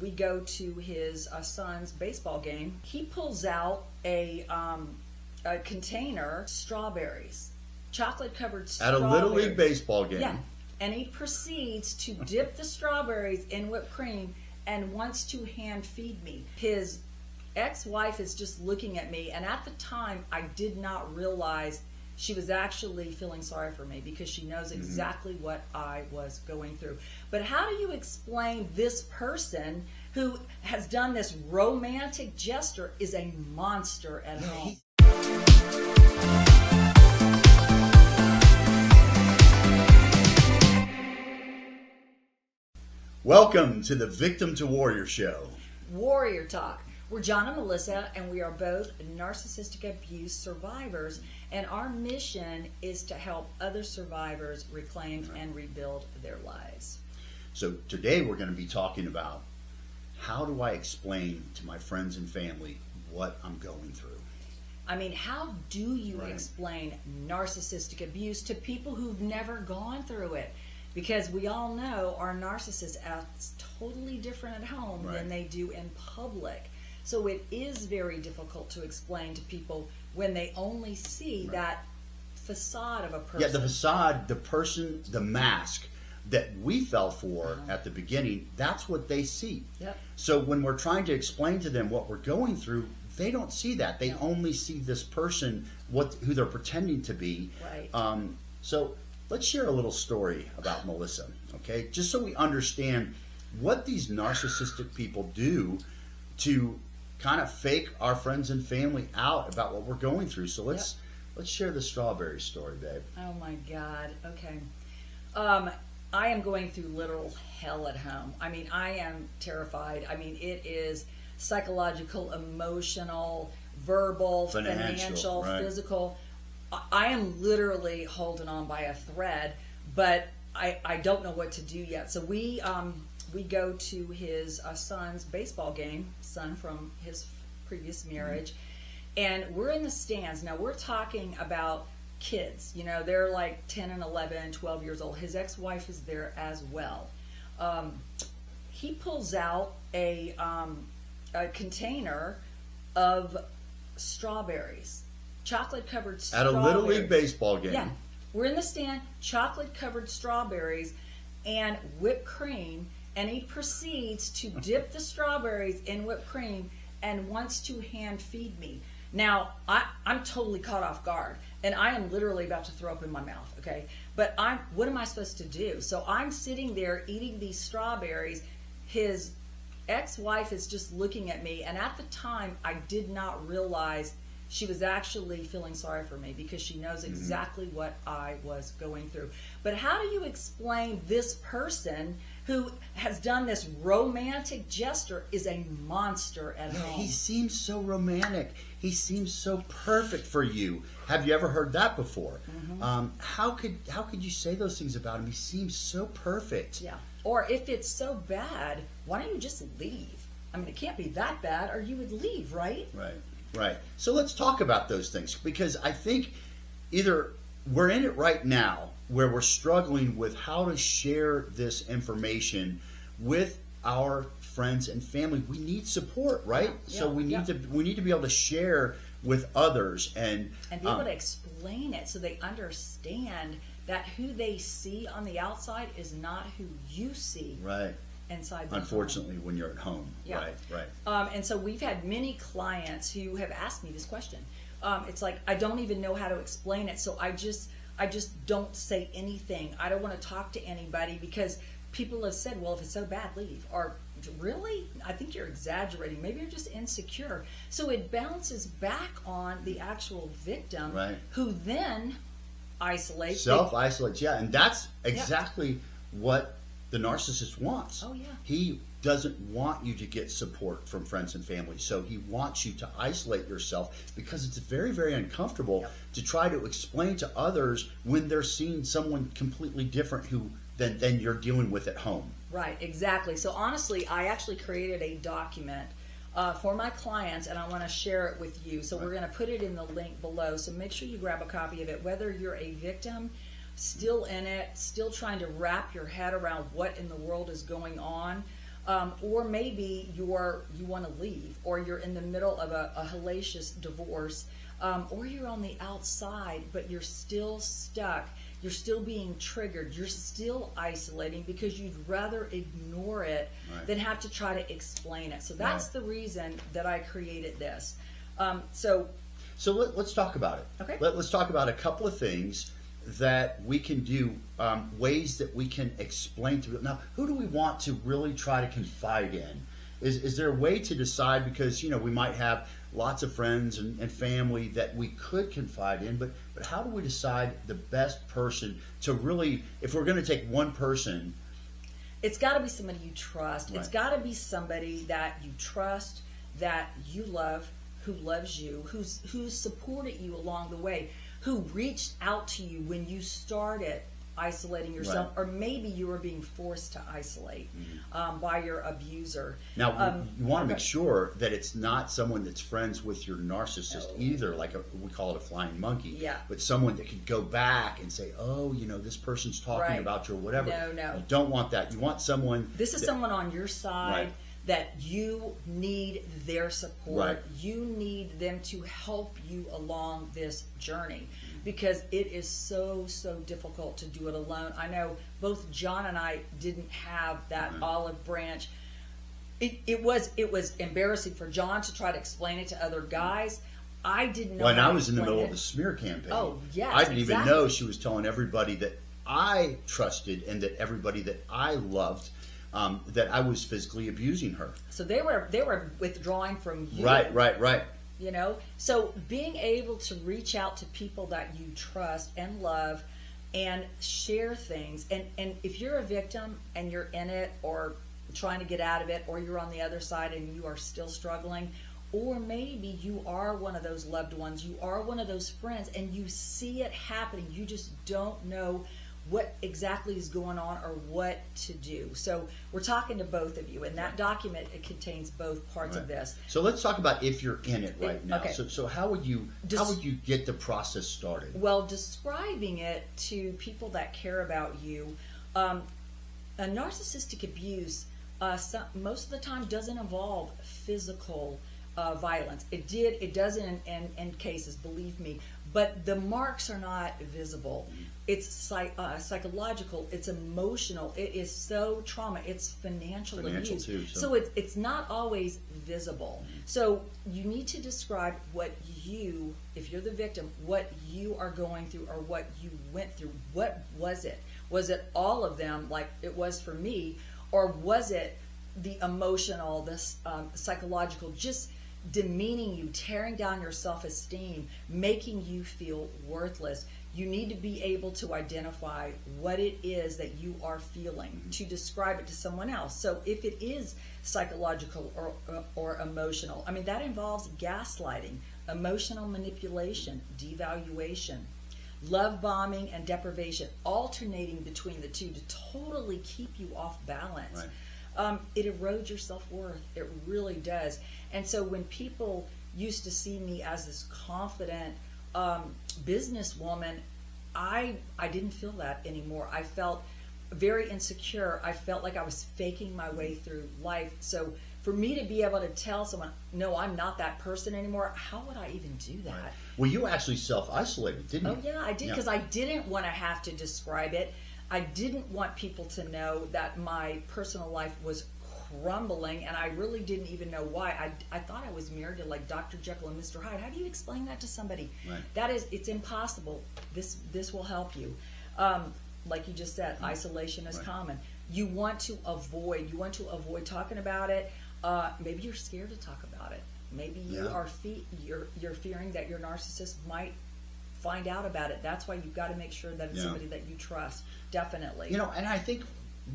we go to his son's baseball game. He pulls out a container, strawberries, chocolate covered At strawberries. a Little League baseball game. Yeah. And he proceeds to dip the strawberries in whipped cream and wants to hand feed me. His ex-wife is just looking at me, and at the time I did not realize she was actually feeling sorry for me because she knows exactly what I was going through. But how do you explain this person who has done this romantic gesture is a monster at home? Welcome to the Victim to Warrior Show. Warrior Talk. We're John and Melissa, and we are both narcissistic abuse survivors, and our mission is to help other survivors reclaim and rebuild their lives. So today we're going to be talking about how do I explain to my friends and family what I'm going through. I mean, how do you explain narcissistic abuse to people who've never gone through it? Because we all know our narcissist acts totally different at home than they do in public. So it is very difficult to explain to people when they only see that facade of a person. Yeah, the facade, the person, the mask that we fell for at the beginning, that's what they see. Yep. So when we're trying to explain to them what we're going through, they don't see that. They only see this person, who they're pretending to be. Right. So let's share a little story about Melissa, okay? Just so we understand what these narcissistic people do to kind of fake our friends and family out about what we're going through. So let's share the strawberry story, babe. Oh my God. Okay. I am going through literal hell at home. I mean, I am terrified. I mean, it is psychological, emotional, verbal, financial, physical. I am literally holding on by a thread, but I don't know what to do yet. So we go to his son's baseball game, son from his previous marriage, and we're in the stands. Now we're talking about kids, you know, they're like 10 and 11, 12 years old. His ex-wife is there as well. He pulls out a container of strawberries, chocolate covered strawberries. At a Little League baseball game. Yeah. We're in the stand, chocolate covered strawberries and whipped cream, and he proceeds to dip the strawberries in whipped cream and wants to hand feed me. Now, I'm totally caught off guard, and I am literally about to throw up in my mouth, okay? But what am I supposed to do? So I'm sitting there eating these strawberries. His ex-wife is just looking at me, and at the time, I did not realize she was actually feeling sorry for me because she knows exactly what I was going through. But how do you explain this person who has done this romantic gesture is a monster at home? He seems so romantic. He seems so perfect for you. Have you ever heard that before? How could you say those things about him? He seems so perfect. Yeah. Or if it's so bad, why don't you just leave? I mean, it can't be that bad, or you would leave, right? Right. So let's talk about those things, because I think either we're in it right now where we're struggling with how to share this information with our friends and family. We need support, right? So we need to be able to share with others and be able to explain it so they understand that who they see on the outside is not who you see. Right. Inside the Unfortunately, when you're at home. Yeah. Right. And so we've had many clients who have asked me this question. It's like, I don't even know how to explain it, so I just don't say anything. I don't want to talk to anybody because people have said, well, if it's so bad, leave. Or, really? I think you're exaggerating. Maybe you're just insecure. So it bounces back on the actual victim, who then isolates. Self-isolates, and that's exactly what the narcissist wants. Oh, yeah. He doesn't want you to get support from friends and family, so he wants you to isolate yourself because it's very, very uncomfortable to try to explain to others when they're seeing someone completely different than you're dealing with at home. Right, exactly. So honestly, I actually created a document for my clients, and I want to share it with you. So we're going to put it in the link below, so make sure you grab a copy of it, whether you're a victim, still in it, still trying to wrap your head around what in the world is going on. Or maybe you want to leave, or you're in the middle of a hellacious divorce, or you're on the outside, but you're still stuck. You're still being triggered. You're still isolating because you'd rather ignore it than have to try to explain it. So that's the reason that I created this. So let's talk about it. Okay. Let's talk about a couple of things that we can do, ways that we can explain to people. Now, who do we want to really try to confide in? Is there a way to decide? Because, we might have lots of friends and family that we could confide in, but how do we decide the best person to really, if we're going to take one person? It's got to be somebody you trust. Right. It's got to be somebody that you trust, that you love, who loves you, who's supported you along the way, who reached out to you when you started isolating yourself, or maybe you were being forced to isolate by your abuser. Now, you want to make sure that it's not someone that's friends with your narcissist either, like we call it a flying monkey, but someone that could go back and say, oh, this person's talking about you or whatever. No. You don't want that. You want someone... This is someone on your side that you need their support. You need them to help you along this journey, because it is so difficult to do it alone. I know both John and I didn't have that olive branch. It was embarrassing for John to try to explain it to other guys. I didn't know. When I was in the middle of the smear campaign, I didn't even know she was telling everybody that I trusted and that everybody that I loved, that I was physically abusing her. So they were withdrawing from you. Right. So being able to reach out to people that you trust and love and share things, and if you're a victim and you're in it or trying to get out of it, or you're on the other side and you are still struggling, or maybe you are one of those loved ones, you are one of those friends, and you see it happening, you just don't know what exactly is going on or what to do. So we're talking to both of you, and that document, it contains both parts of this. So let's talk about if you're in it right now. Okay. So how would you get the process started? Well, describing it to people that care about you, a narcissistic abuse most of the time doesn't involve physical violence. It does in cases, believe me, but the marks are not visible. It's psychological, it's emotional, it is so trauma, it's financial abuse too, so it's not always visible. So you need to describe what you, if you're the victim, what you are going through or what you went through. What was it? Was it all of them like it was for me, or was it the emotional, the psychological, just demeaning you, tearing down your self-esteem, making you feel worthless? You need to be able to identify what it is that you are feeling to describe it to someone else. So if it is psychological or emotional, I mean, that involves gaslighting, emotional manipulation, devaluation, love bombing, and deprivation, alternating between the two to totally keep you off balance. It erodes your self-worth. It really does. And so when people used to see me as this confident businesswoman, I didn't feel that anymore. I felt very insecure. I felt like I was faking my way through life. So for me to be able to tell someone, no, I'm not that person anymore, how would I even do that? Well, you actually self-isolated, didn't you? Oh yeah, I did, because I didn't want to have to describe it. I didn't want people to know that my personal life was crumbling, and I really didn't even know why. I thought I was married to like Dr. Jekyll and Mr. Hyde. How do you explain that to somebody? It's impossible. This will help you. Like you just said, isolation is common. You want to avoid talking about it. Maybe you're scared to talk about it. Maybe you are you're fearing that your narcissist might find out about it. That's why you've got to make sure that it's somebody that you trust. Definitely. And I think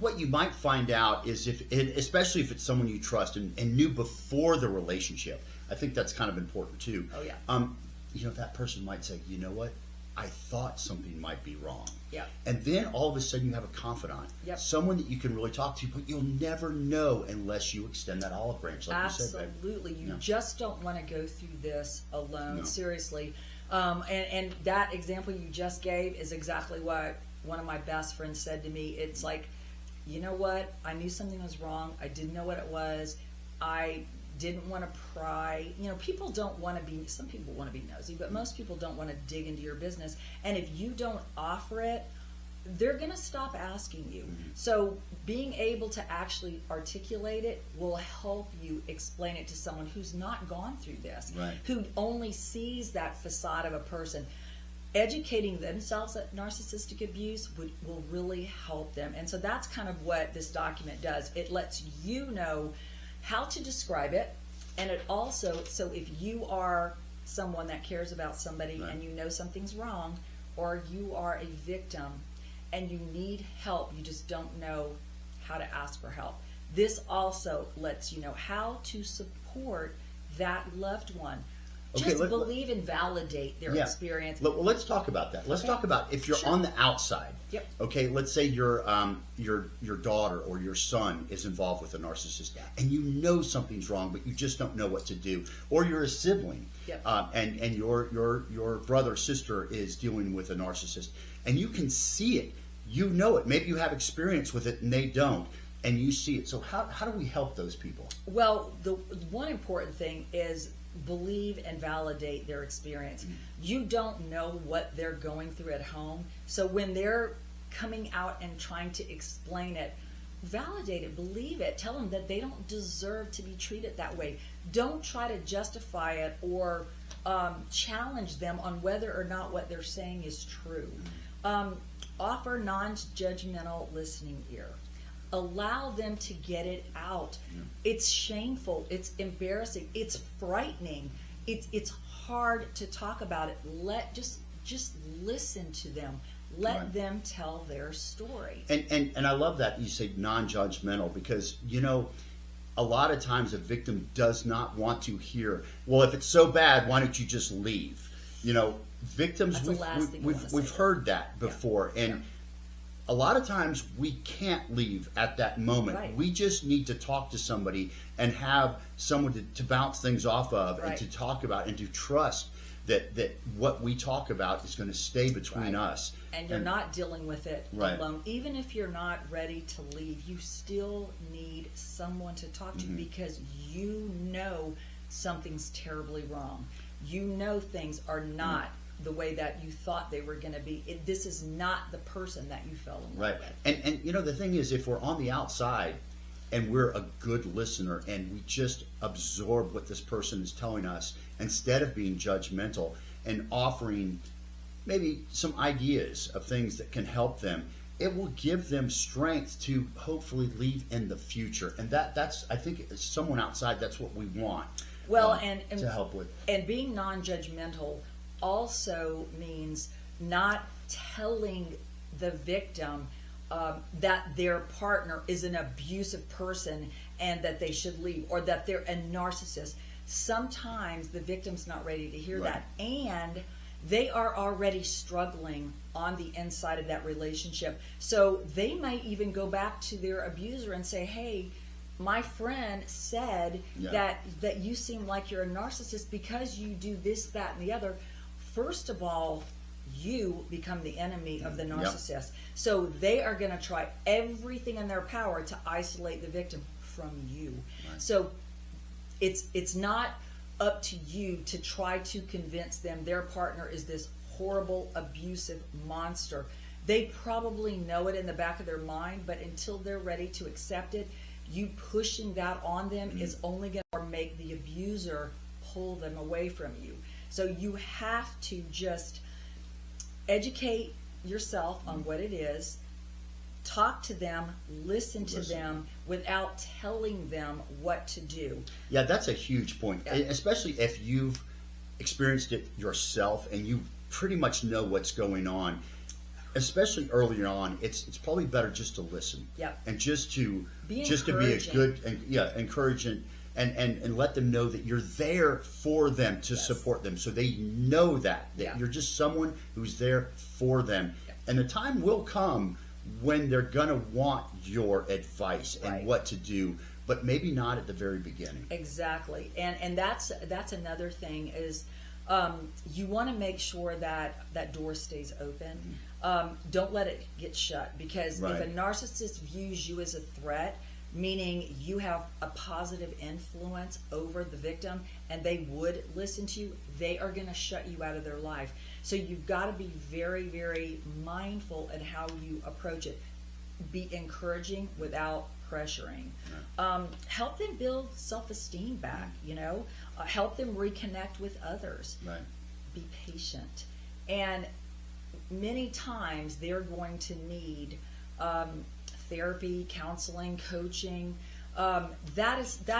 what you might find out is especially if it's someone you trust and knew before the relationship. I think that's kind of important too. Oh yeah. That person might say, you know what? I thought something might be wrong. Yeah. And then all of a sudden you have a confidant, someone that you can really talk to, but you'll never know unless you extend that olive branch, like you said. Absolutely. You just don't want to go through this alone. Seriously. And that example you just gave is exactly what one of my best friends said to me. It's like, you know what, I knew something was wrong. I didn't know what it was. I didn't want to pry. You know, people don't want to be, some people want to be nosy, but most people don't want to dig into your business. And if you don't offer it, they're going to stop asking you. So being able to actually articulate it will help you explain it to someone who's not gone through this, Right. who only sees that facade of a person. Educating themselves at narcissistic abuse will really help them. And so that's kind of what this document does. It lets you know how to describe it, and it also, so if you are someone that cares about somebody, Right. and you know something's wrong, or you are a victim and you need help, you just don't know how to ask for help, this also lets you know how to support that loved one. Okay, Just believe and validate their experience. Well, let's talk about that. Let's talk about if you're on the outside. Yep. Okay, let's say your daughter or your son is involved with a narcissist, and you know something's wrong, but you just don't know what to do. Or you're a sibling, Yep. And your brother or sister is dealing with a narcissist, and you can see it. You know it. Maybe you have experience with it, and they don't, and you see it. So how do we help those people? Well, the one important thing is believe and validate their experience. You don't know what they're going through at home, so when they're coming out and trying to explain it, validate it, believe it, tell them that they don't deserve to be treated that way. Don't try to justify it or challenge them on whether or not what they're saying is true. Offer non-judgmental listening ear. Allow them to get it out. It's shameful. It's embarrassing. It's frightening. It's hard to talk about it. Just listen to them. Let Right. them tell their story. And I love that you say non-judgmental, because you know a lot of times a victim does not want to hear, well, if it's so bad, why don't you just leave? You know, victims, That's the last thing you wanna we've say. heard that before, and a lot of times we can't leave at that moment. Right. We just need to talk to somebody and have someone to bounce things off of, and Right. to talk about, and to trust that what we talk about is going to stay between Right. us. And you're not dealing with it Right. alone. Even if you're not ready to leave, you still need someone to talk to, because you know something's terribly wrong. You know things are not the way that you thought they were going to be. This is not the person that you fell in love Right. with. And you know, the thing is, if we're on the outside and we're a good listener and we just absorb what this person is telling us, instead of being judgmental and offering maybe some ideas of things that can help them, it will give them strength to hopefully leave in the future. And that's, I think, as someone outside, that's what we want. Well, and to help with. And being non-judgmental also means not telling the victim that their partner is an abusive person and that they should leave, or that they're a narcissist. Sometimes the victim's not ready to hear Right. that, and they are already struggling on the inside of that relationship. So they might even go back to their abuser and say, hey, my friend said that you seem like you're a narcissist because you do this, that, and the other. First of all, you become the enemy of the narcissist. So they are going to try everything in their power to isolate the victim from you. Right. So it's not up to you to try to convince them their partner is this horrible, abusive monster. They probably know it in the back of their mind, but until they're ready to accept it, you pushing that on them is only going to make the abuser pull them away from you. So you have to just educate yourself on what it is, talk to them, listen to them without telling them what to do. Yeah, that's a huge point, especially if you've experienced it yourself and you pretty much know what's going on. Especially earlier on, it's probably better just to listen, and just to be a good encouraging, and let them know that you're there for them to support them, so they know that you're just someone who's there for them, and the time will come when they're gonna want your advice and what to do, but maybe not at the very beginning. Exactly, and that's another thing is You want to make sure that that door stays open. Don't let it get shut, because Right. if a narcissist views you as a threat, meaning you have a positive influence over the victim and they would listen to you, they are going to shut you out of their life. So you've got to be very, very mindful in how you approach it. Be encouraging without pressuring. Help them build self-esteem back, help them reconnect with others. Right. Be patient. And many times they're going to need therapy, counseling, coaching. That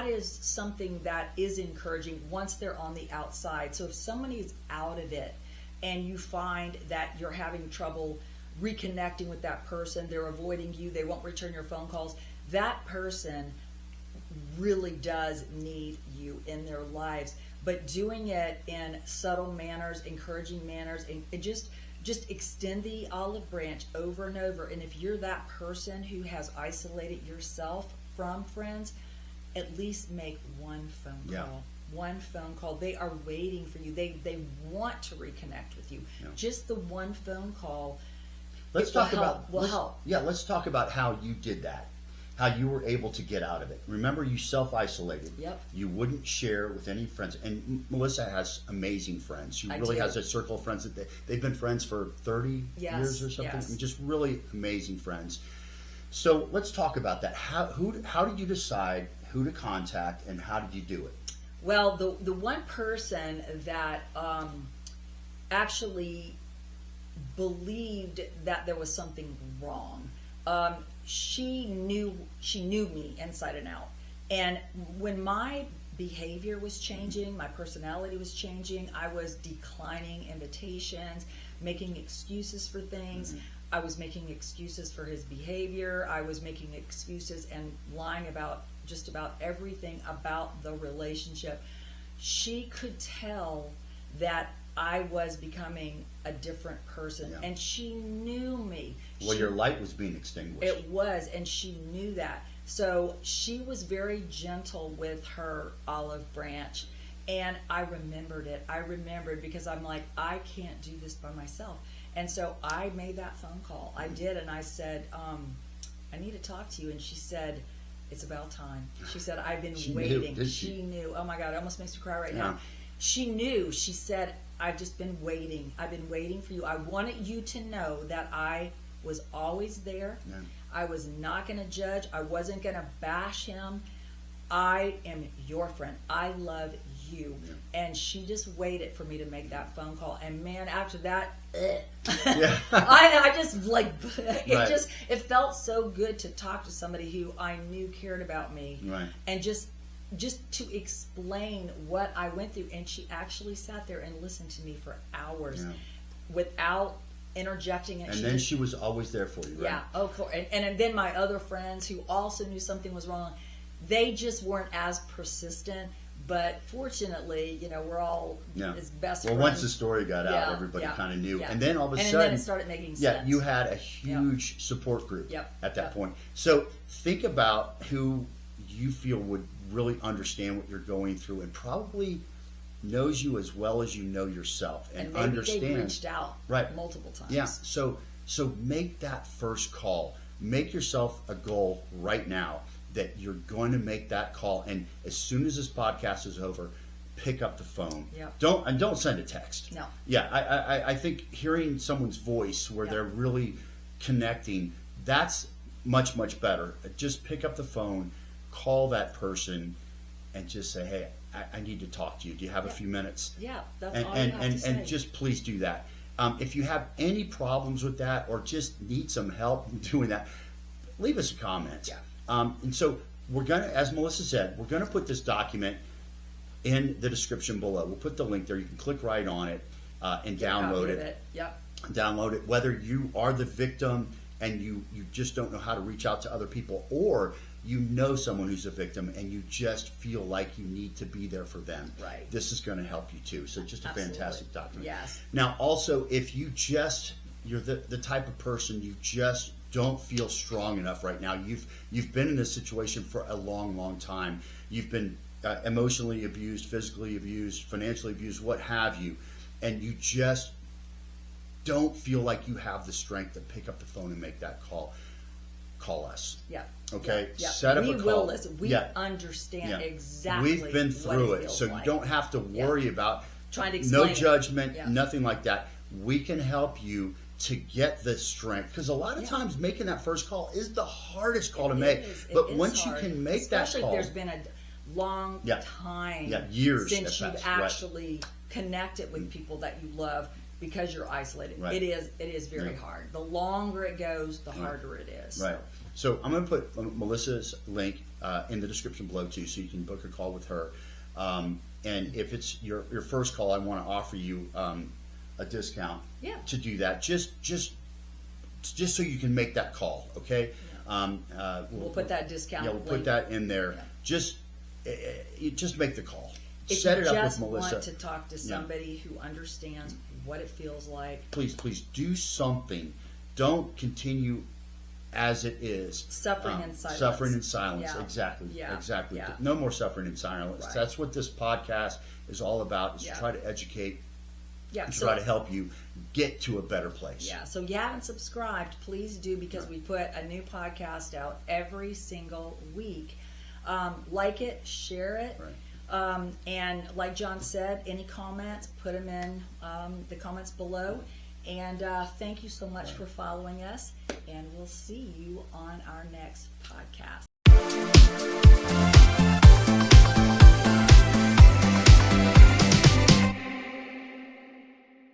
is something that is encouraging once they're on the outside. So if somebody is out of it and you find that you're having trouble reconnecting with that person, they're avoiding you, they won't return your phone calls, that person really does need you in their lives. But doing it in subtle manners, encouraging manners, and just extend the olive branch over and over. And if you're that person who has isolated yourself from friends, at least make one phone call. Yeah. One phone call. They are waiting for you. They want to reconnect with you. Yeah. Just the one phone call. Let's talk about help. Yeah, let's talk about how you did that. How you were able to get out of it. Remember, you self-isolated. Yep. You wouldn't share with any friends. And Melissa has amazing friends. She really has a circle of friends that they've been friends for 30 years or something. Yes. I mean, just really amazing friends. So let's talk about that. How did you decide who to contact, and how did you do it? Well, the one person that actually believed that there was something wrong, she knew me inside and out. And when my behavior was changing, my personality was changing, I was declining invitations, making excuses for things. I was making excuses for his behavior. I was making excuses and lying about just about everything about the relationship. She could tell that I was becoming a different person, and she knew me. Well, your light was being extinguished. It was, and she knew that. So she was very gentle with her olive branch, and I remembered it. I remembered because I'm like, I can't do this by myself. And so I made that phone call. I did, and I said, I need to talk to you. And she said, it's about time. She said, I've been waiting. She knew. Oh my God, it almost makes me cry right now. She knew. She said, I've just been waiting. I've been waiting for you. I wanted you to know that I was always there. Yeah. I was not going to judge. I wasn't going to bash him. I am your friend. I love you. Yeah. And she just waited for me to make that phone call. And man, after that, yeah. I just like, Right. it felt so good to talk to somebody who I knew cared about me. Right. And just to explain what I went through. And she actually sat there and listened to me for hours without interjecting it. And then she was always there for you, right? Yeah, of course. And then my other friends who also knew something was wrong, they just weren't as persistent. But fortunately, we're all his best friends. Well, once the story got out, everybody kind of knew. Yeah. And then all of a sudden, then it started making sense. Yeah, you had a huge support group at that point. So think about who you feel would really understand what you're going through and probably knows you as well as you know yourself and maybe understands. They've reached out multiple times. Yeah. So make that first call. Make yourself a goal right now that you're going to make that call, and as soon as this podcast is over, pick up the phone. Yeah. Don't send a text. No. Yeah, I think hearing someone's voice where they're really connecting, that's much, much better. Just pick up the phone, call that person, and just say, hey, I need to talk to you. Do you have a few minutes? Yeah, that's all you have to say. And just please do that. If you have any problems with that or just need some help doing that, leave us a comment. Yeah. And so we're going to, as Melissa said, we're going to put this document in the description below. We'll put the link there. You can click right on it and download it. Yep. Download it. Whether you are the victim and you just don't know how to reach out to other people, or you know someone who's a victim and you just feel like you need to be there for them. Right. This is going to help you too. So just a fantastic document. Yes. Now also, if you're the type of person you just don't feel strong enough right now, you've been in this situation for a long, long time. You've been emotionally abused, physically abused, financially abused, what have you, and you just don't feel like you have the strength to pick up the phone and make that call, call us. Yeah. Okay? Yeah. Set up a call. We will listen. We Yeah. understand Yeah. exactly We've been through what it, feels so like. you don't have to worry about Trying to explain no it. judgment, Yeah. nothing like that. We can help you to get the strength, because a lot of times making that first call is the hardest call to make. But once you can make that especially call, if there's been a long Yeah. time, Yeah, years since at you've best, right. actually connected with people that you love, because you're isolated. Right. It is very Yeah. hard. The longer it goes, the harder it is. right. So I'm going to put Melissa's link in the description below too, so you can book a call with her. And if it's your first call, I want to offer you a discount Yeah. to do that. Just so you can make that call, okay? We'll put that discount Yeah, we'll link. put that in there. Yeah. Just make the call. If Set you it up with just Melissa. want to talk to somebody who understands what it feels like, Please do something. Don't continue as it is. Suffering in silence. Suffering in silence. Yeah. Exactly. Yeah. Exactly. Yeah. No more suffering in silence. Right. That's what this podcast is all about, is Yeah. to try to educate, yeah. and So try to help you get to a better place. yeah, so you haven't subscribed, please do, because we put a new podcast out every single week. Like it, share it. Right. And like John said, any comments, put them in the comments below. And thank you so much for following us. And we'll see you on our next podcast.